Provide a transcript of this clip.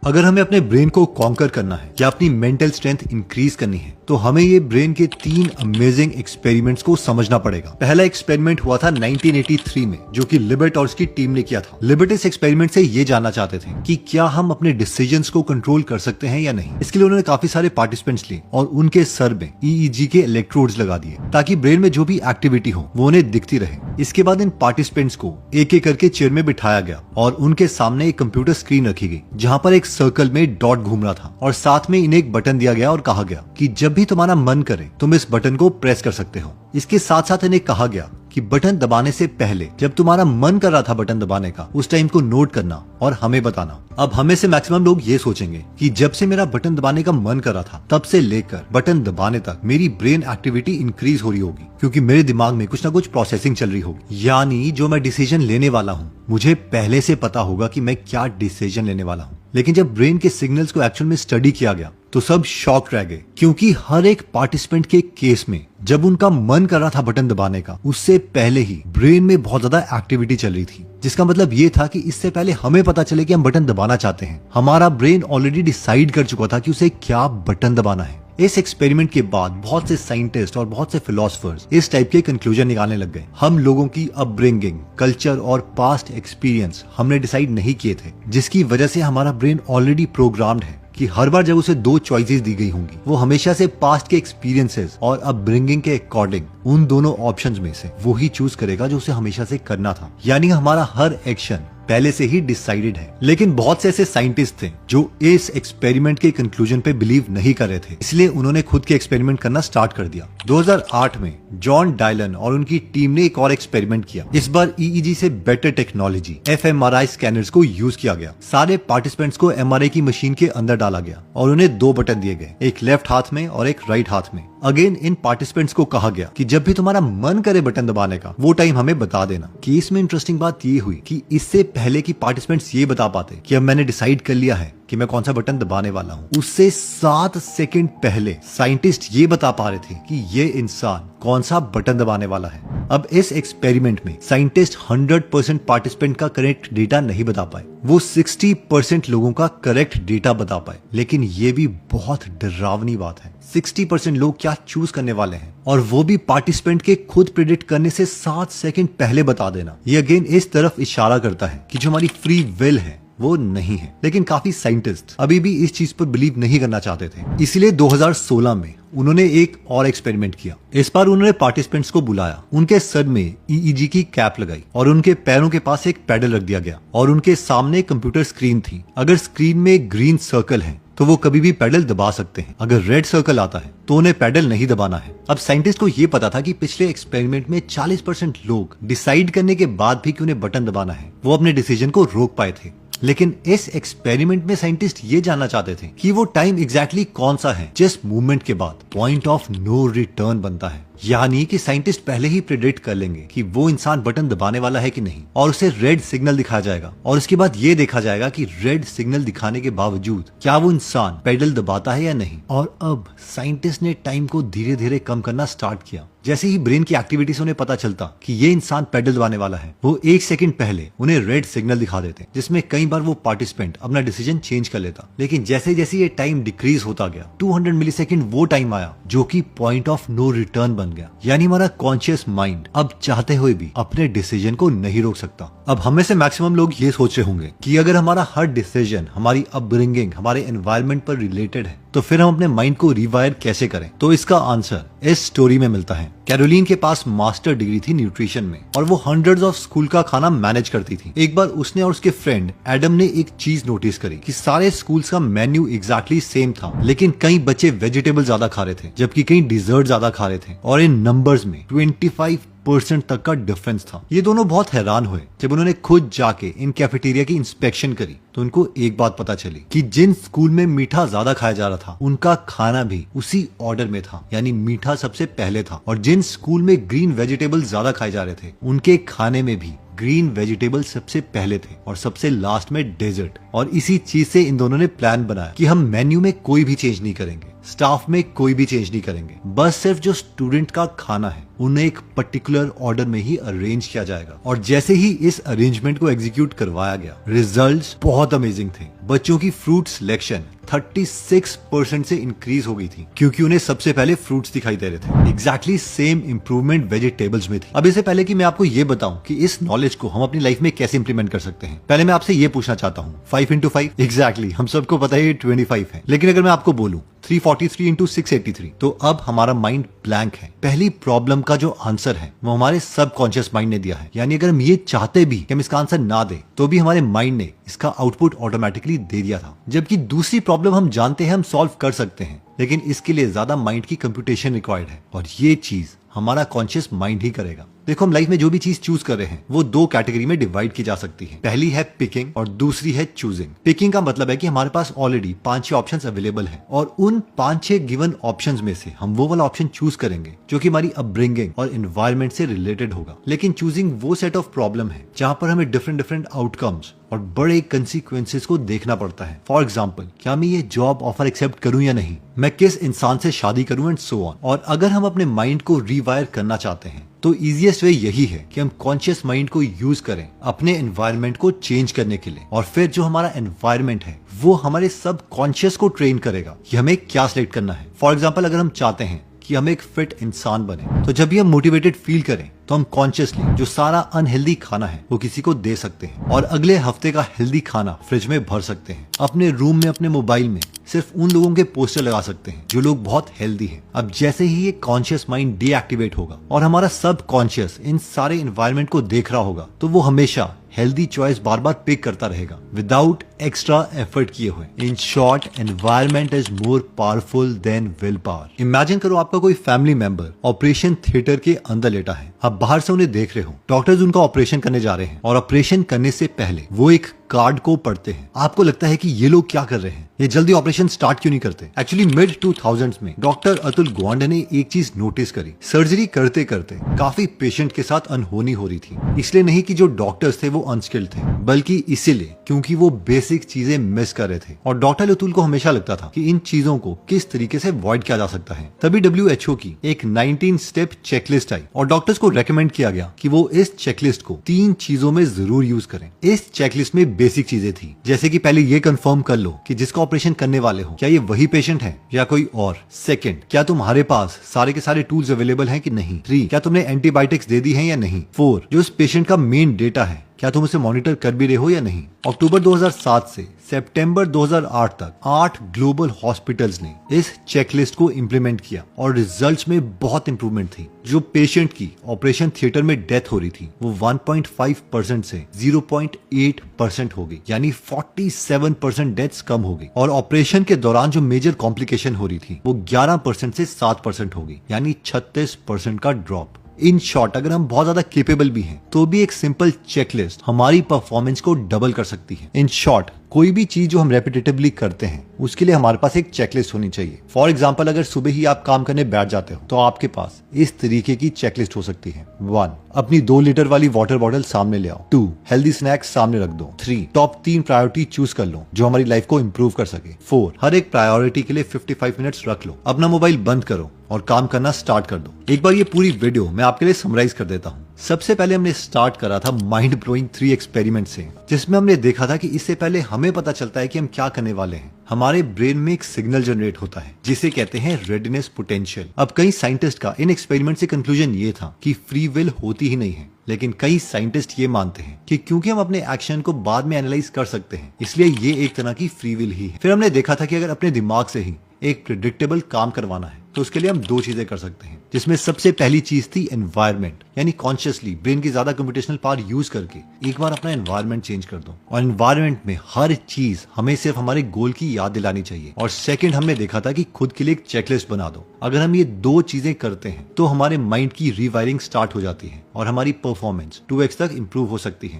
अगर हमें अपने ब्रेन को कॉन्कर करना है या अपनी मेंटल स्ट्रेंथ इंक्रीज करनी है तो हमें ये ब्रेन के 3 अमेजिंग एक्सपेरिमेंट्स को समझना पड़ेगा। पहला एक्सपेरिमेंट हुआ था 1983 में, जो कि लिबर्ट और उसकी टीम ने किया था। लिबर्ट इस एक्सपेरिमेंट से ये जानना चाहते थे कि क्या हम अपने डिसीजंस को कंट्रोल कर सकते हैं या नहीं। इसके लिए उन्होंने काफी सारे पार्टिसिपेंट्स लिए और उनके सर में EEG के इलेक्ट्रोड्स लगा दिए ताकि ब्रेन में जो भी एक्टिविटी हो वो उन्हें दिखती रहे। इसके बाद इन पार्टिसिपेंट्स को एक एक करके चेयर में बिठाया गया और उनके सामने एक कंप्यूटर स्क्रीन रखी गई जहाँ पर एक सर्कल में डॉट घूम रहा था और साथ में इन्हें एक बटन दिया गया और कहा गया कि जब भी तुम्हारा मन करे तुम इस बटन को प्रेस कर सकते हो। इसके साथ साथ इन्हें कहा गया कि बटन दबाने से पहले जब तुम्हारा मन कर रहा था बटन दबाने का, उस टाइम को नोट करना और हमें बताना। अब हमें से मैक्सिमम लोग ये सोचेंगे कि जब से मेरा बटन दबाने का मन कर रहा था तब से लेकर बटन दबाने तक मेरी ब्रेन एक्टिविटी इंक्रीज हो रही होगी, क्योंकि मेरे दिमाग में कुछ ना कुछ प्रोसेसिंग चल रही होगी। यानी जो मैं डिसीजन लेने वाला हूँ मुझे पहले से पता होगा कि मैं क्या डिसीजन लेने वाला हूँ। लेकिन जब ब्रेन के सिग्नल्स को एक्चुअल में स्टडी किया गया तो सब शॉक रह गए, क्योंकि हर एक पार्टिसिपेंट के केस में जब उनका मन कर रहा था बटन दबाने का, उससे पहले ही ब्रेन में बहुत ज्यादा एक्टिविटी चल रही थी। जिसका मतलब ये था कि इससे पहले हमें पता चले कि हम बटन दबाना चाहते हैं, हमारा ब्रेन ऑलरेडी डिसाइड कर चुका था कि उसे क्या बटन दबाना है। इस एक्सपेरिमेंट के बाद बहुत से साइंटिस्ट और बहुत से फिलोसफर्स इस टाइप के कंक्लूजन निकालने लग गए। हम लोगों की अपब्रिंगिंग, कल्चर और पास्ट एक्सपीरियंस हमने डिसाइड नहीं किए थे, जिसकी वजह से हमारा ब्रेन ऑलरेडी प्रोग्राम्ड है कि हर बार जब उसे 2 चॉइसेस दी गई होंगी वो हमेशा से पास्ट के एक्सपीरियंसेस और अपब्रिंगिंग के अकॉर्डिंग उन दोनों ऑप्शंस में से वो ही चूज करेगा जो उसे हमेशा से करना था। यानी हमारा हर एक्शन पहले से ही डिसाइडेड है। लेकिन बहुत से ऐसे साइंटिस्ट थे जो इस एक्सपेरिमेंट के कंक्लूजन पे बिलीव नहीं कर रहे थे, इसलिए उन्होंने खुद के एक्सपेरिमेंट करना स्टार्ट कर दिया। 2008 में जॉन डायलन और उनकी टीम ने एक और एक्सपेरिमेंट किया। इस बार EEG से बेटर टेक्नोलॉजी fMRI स्कैनर्स को यूज किया गया। सारे पार्टिसिपेंट्स को MRI की मशीन के अंदर डाला गया और उन्हें 2 बटन दिए गए, एक लेफ्ट हाथ में और एक राइट हाथ में। अगेन इन पार्टिसिपेंट्स को कहा गया कि जब भी तुम्हारा मन करे बटन दबाने का वो टाइम हमें बता देना। केस में इंटरेस्टिंग बात ये हुई कि इससे पहले कि पार्टिसिपेंट्स ये बता पाते कि अब मैंने डिसाइड कर लिया है कि मैं कौन सा बटन दबाने वाला हूँ, उससे 7 सेकंड पहले साइंटिस्ट ये बता पा रहे थे कि ये इंसान कौन सा बटन दबाने वाला है। अब इस एक्सपेरिमेंट में साइंटिस्ट 100% पार्टिसिपेंट का करेक्ट डेटा नहीं बता पाए, वो 60% लोगों का करेक्ट डेटा बता पाए। लेकिन ये भी बहुत डरावनी बात है, 60% लोग क्या चूज करने वाले हैं और वो भी पार्टिसिपेंट के खुद प्रेडिक्ट करने से 7 सेकंड पहले बता देना। ये अगेन इस तरफ इशारा करता है कि जो हमारी फ्री विल है वो नहीं है। लेकिन काफी साइंटिस्ट अभी भी इस चीज पर बिलीव नहीं करना चाहते थे, इसलिए 2016 में उन्होंने एक और एक्सपेरिमेंट किया। इस बार उन्होंने पार्टिसिपेंट्स को बुलाया, उनके सर में EEG की कैप लगाई और उनके पैरों के पास एक पैडल रख दिया गया और उनके सामने कंप्यूटर स्क्रीन थी। अगर स्क्रीन में ग्रीन सर्कल है तो वो कभी भी पैडल दबा सकते हैं, अगर रेड सर्कल आता है तो उन्हें पैडल नहीं दबाना है। अब साइंटिस्ट को ये पता था कि पिछले एक्सपेरिमेंट में 40% लोग डिसाइड करने के बाद भी कि उन्हें बटन दबाना है वो अपने डिसीजन को रोक पाए थे। लेकिन इस एक्सपेरिमेंट में साइंटिस्ट ये जानना चाहते थे कि वो टाइम एग्जैक्टली कौन सा है जिस मूवमेंट के बाद पॉइंट ऑफ नो रिटर्न बनता है। यानी कि साइंटिस्ट पहले ही प्रेडिक्ट कर लेंगे कि वो इंसान बटन दबाने वाला है कि नहीं और उसे रेड सिग्नल दिखाया जाएगा और उसके बाद ये देखा जाएगा कि रेड सिग्नल दिखाने के बावजूद क्या वो इंसान पेडल दबाता है या नहीं। और अब साइंटिस्ट ने टाइम को धीरे धीरे कम करना स्टार्ट किया। जैसे ही ब्रेन की एक्टिविटी से उन्हें पता चलता कि ये इंसान पेडल दबाने वाला है, वो 1 सेकंड पहले उन्हें रेड सिग्नल दिखा देते, जिसमें कई बार वो पार्टिसिपेंट अपना डिसीजन चेंज कर लेता। लेकिन जैसे जैसे ये टाइम डिक्रीज होता गया, 200 मिलीसेकंड वो टाइम आया जो कि पॉइंट ऑफ नो रिटर्न बन गया। यानी हमारा कॉन्शियस माइंड अब चाहते हुए भी अपने डिसीजन को नहीं रोक सकता। अब हमें से मैक्सिमम लोग ये सोच रहे होंगे कि अगर हमारा हर डिसीजन हमारी अपब्रिंगिंग, हमारे एनवायरनमेंट पर रिलेटेड है तो फिर हम अपने माइंड को रिवायर कैसे करें। तो इसका आंसर इस स्टोरी में मिलता है। कैरोलिन के पास मास्टर डिग्री थी न्यूट्रिशन में और वो हंड्रेड्स ऑफ स्कूल का खाना मैनेज करती थी। एक बार उसने और उसके फ्रेंड एडम ने एक चीज नोटिस करी कि सारे स्कूल्स का मेन्यू एग्जैक्टली सेम था, लेकिन कई बच्चे वेजिटेबल ज्यादा खा रहे थे जबकि कई डिजर्ट ज्यादा खा रहे थे और इन नंबर्स में 25% तक का डिफरेंस था। ये दोनों बहुत हैरान हुए जब उन्होंने खुद जाके इन कैफेटेरिया की इंस्पेक्शन करी तो उनको एक बात पता चली कि जिन स्कूल में मीठा ज्यादा खाया जा रहा था उनका खाना भी उसी ऑर्डर में था, यानी मीठा सबसे पहले था। और जिन स्कूल में ग्रीन वेजिटेबल ज्यादा खाए जा रहे थे उनके खाने में भी ग्रीन वेजिटेबल सबसे पहले थे और सबसे लास्ट में डेजर्ट। और इसी चीज से इन दोनों ने प्लान बनाया कि हम मेन्यू में कोई भी चेंज नहीं करेंगे, स्टाफ में कोई भी चेंज नहीं करेंगे, बस सिर्फ जो स्टूडेंट का खाना है उन्हें एक पर्टिकुलर ऑर्डर में ही अरेंज किया जाएगा। और जैसे ही इस अरेंजमेंट को एग्जीक्यूट करवाया गया, रिजल्ट्स बहुत अमेजिंग थे। बच्चों की फ्रूट सिलेक्शन 36% से इंक्रीज हो गई थी, क्योंकि उन्हें सबसे पहले फ्रूट्स दिखाई दे रहे थे। एग्जैक्टली सेम इंप्रूवमेंट वेजिटेबल्स में थी। अब इससे पहले कि मैं आपको ये बताऊं कि इस नॉलेज को हम अपनी लाइफ में कैसे इंप्लीमेंट कर सकते हैं, पहले मैं आपसे ये पूछना चाहता हूँ, 5 into 5 एग्जैक्टली हम सबको पता है ये 25 है, लेकिन अगर मैं आपको बोलूं 343 into 683, तो अब हमारा माइंड ब्लैंक है। पहली प्रॉब्लम का जो आंसर है वो हमारे सबकॉन्शियस माइंड ने दिया है। यानी अगर हम ये चाहते भी कि हम इसका आंसर ना दे, तो भी हमारे माइंड ने इसका आउटपुट ऑटोमेटिकली दे दिया था। जबकि दूसरी प्रॉब्लम हम जानते हैं हम सॉल्व कर सकते हैं, लेकिन इसके लिए ज्यादा माइंड की कंप्यूटेशन रिक्वायर्ड है, और ये चीज हमारा कॉन्शियस माइंड ही करेगा। देखो, हम लाइफ में जो भी चीज चूज कर रहे हैं वो दो कैटेगरी में डिवाइड की जा सकती है। पहली है पिकिंग और दूसरी है चूजिंग। पिकिंग का मतलब है कि हमारे पास ऑलरेडी 5-6 ऑप्शंस अवेलेबल हैं, और उन 5-6 गिवन ऑप्शंस में से हम वो वाला ऑप्शन चूज करेंगे जो कि हमारी अपब्रिंगिंग और एनवायरनमेंट से रिलेटेड होगा। लेकिन चूजिंग वो सेट ऑफ प्रॉब्लम है जहां पर हमें डिफरेंट आउटकम्स और बड़े कंसिक्वेंसेस को देखना पड़ता है। फॉर एग्जाम्पल, क्या मैं ये जॉब ऑफर एक्सेप्ट करूं या नहीं, मैं किस इंसान से शादी करूं एंड सो ऑन। और अगर हम अपने माइंड को रीवायर करना चाहते हैं तो इजीएस्ट वे यही है कि हम कॉन्शियस माइंड को यूज करें अपने एनवायरनमेंट को चेंज करने के लिए, और फिर जो हमारा एनवायरनमेंट है वो हमारे सब कॉन्शियस को ट्रेन करेगा कि हमें क्या सिलेक्ट करना है। फॉर एग्जाम्पल, अगर हम चाहते हैं कि हम एक फिट इंसान बने, तो जब भी हम मोटिवेटेड फील करें तो हम कॉन्शियसली जो सारा अनहेल्दी खाना है वो किसी को दे सकते हैं, और अगले हफ्ते का हेल्दी खाना फ्रिज में भर सकते हैं। अपने रूम में, अपने मोबाइल में सिर्फ उन लोगों के पोस्टर लगा सकते हैं जो लोग बहुत हेल्दी हैं। अब जैसे ही ये कॉन्शियस माइंड डीएक्टिवेट होगा और हमारा सब कॉन्शियस इन सारे एनवायरनमेंट को देख रहा होगा, तो वो हमेशा हेल्दी चॉइस बार बार पिक करता रहेगा विदाउट एक्स्ट्रा एफर्ट किए हुए। In short, environment is more powerful than will power. Imagine करो आपका कोई फैमिली मेंबर ऑपरेशन थिएटर के अंदर लेटा है, आप बाहर से उन्हें देख रहे हो, डॉक्टर्स उनका ऑपरेशन करने जा रहे हैं, और ऑपरेशन करने से पहले वो एक कार्ड को पढ़ते हैं। आपको लगता है कि ये लोग क्या कर रहे हैं, ये जल्दी ऑपरेशन स्टार्ट क्यों नहीं करते। एक्चुअली मिड 2000s में डॉक्टर अतुल गवांडे ने एक चीज नोटिस करी। सर्जरी करते करते काफी पेशेंट के साथ अनहोनी हो रही थी। इसलिए नहीं कि जो डॉक्टर्स थे वो अनस्किल्ड थे, बल्कि इसीलिए क्योंकि वो बेसिक चीजें मिस कर रहे थे। और डॉक्टर अतुल को हमेशा लगता था कि इन चीजों को किस तरीके से अवॉइड किया जा सकता है। तभी WHO की एक 19 स्टेप चेकलिस्ट आई, और डॉक्टर्स को रेकमेंड किया गया कि वो इस चेकलिस्ट को 3 चीजों में जरूर यूज करें। इस चेकलिस्ट में बेसिक चीजें थी, जैसे कि पहले ये कंफर्म कर लो कि जिसका ऑपरेशन करने वाले हो क्या ये वही पेशेंट है या कोई और। सेकंड, क्या तुम्हारे पास सारे के सारे टूल्स अवेलेबल हैं कि नहीं। 3, क्या तुमने एंटीबायोटिक्स दे दी हैं या नहीं। 4, जो इस पेशेंट का मेन डेटा है क्या तुम उसे मॉनिटर कर भी रहे हो या नहीं। अक्टूबर 2007 से सितंबर 2008 तक 8 ग्लोबल हॉस्पिटल्स ने इस चेकलिस्ट को इंप्लीमेंट किया, और रिजल्ट्स में बहुत इंप्रूवमेंट थी। जो पेशेंट की ऑपरेशन थिएटर में डेथ हो रही थी वो 1.5% से 0.8% हो गई, यानी 47% डेथ्स कम हो गई। और ऑपरेशन के दौरान जो मेजर कॉम्प्लिकेशन हो रही थी वो 11% से 7% हो गई, यानी 36% का ड्रॉप। इन शॉर्ट, अगर हम बहुत ज्यादा केपेबल भी हैं तो भी एक सिंपल चेकलिस्ट हमारी परफॉर्मेंस को डबल कर सकती है। इन शॉर्ट, कोई भी चीज जो हम रेपिटेटिवली करते हैं उसके लिए हमारे पास एक चेकलिस्ट होनी चाहिए। फॉर एग्जाम्पल, अगर सुबह ही आप काम करने बैठ जाते हो तो आपके पास इस तरीके की चेकलिस्ट हो सकती है। 1, अपनी 2 लीटर वाली वाटर बॉटल सामने ले आओ। 2, हेल्दी स्नैक्स सामने रख दो। 3, टॉप 3 प्रायोरिटी चूज कर लो जो हमारी लाइफ को इंप्रूव कर सके। 4, हर एक प्रायोरिटी के लिए 55 मिनट्स रख लो। अपना मोबाइल बंद करो और काम करना स्टार्ट कर दो। एक बार ये पूरी वीडियो मैं आपके लिए समराइज कर देता हूँ। सबसे पहले हमने स्टार्ट करा था माइंड ब्लोइंग 3 एक्सपेरिमेंट से, जिसमें हमने देखा था कि इससे पहले हमें पता चलता है कि हम क्या करने वाले हैं, हमारे ब्रेन में एक सिग्नल जनरेट होता है जिसे कहते हैं रेडिनेस पोटेंशियल। अब कई साइंटिस्ट का इन एक्सपेरिमेंट से कंक्लूजन ये था कि फ्री विल होती ही नहीं है, लेकिन कई साइंटिस्ट ये मानते हैं कि क्योंकि हम अपने एक्शन को बाद में एनालाइज कर सकते हैं, इसलिए ये एक तरह की फ्री विल ही है। फिर हमने देखा था कि अगर अपने दिमाग से ही एक प्रिडिक्टेबल काम करवाना है तो उसके लिए हम 2 चीजें कर सकते हैं, जिसमें सबसे पहली चीज थी एनवायरनमेंट, यानी कॉन्शियसली ब्रेन की ज्यादा कंप्यूटेशनल पावर यूज करके एक बार अपना एनवायरनमेंट चेंज कर दो। और एनवायरनमेंट में हर चीज हमें सिर्फ हमारे गोल की याद दिलानी चाहिए। और सेकंड, हमने देखा था कि खुद के लिए एक चेकलिस्ट बना दो। अगर हम ये 2 चीजें करते हैं तो हमारे माइंड की रीवायरिंग स्टार्ट हो जाती है और हमारी परफॉर्मेंस 2x तक इंप्रूव हो सकती है।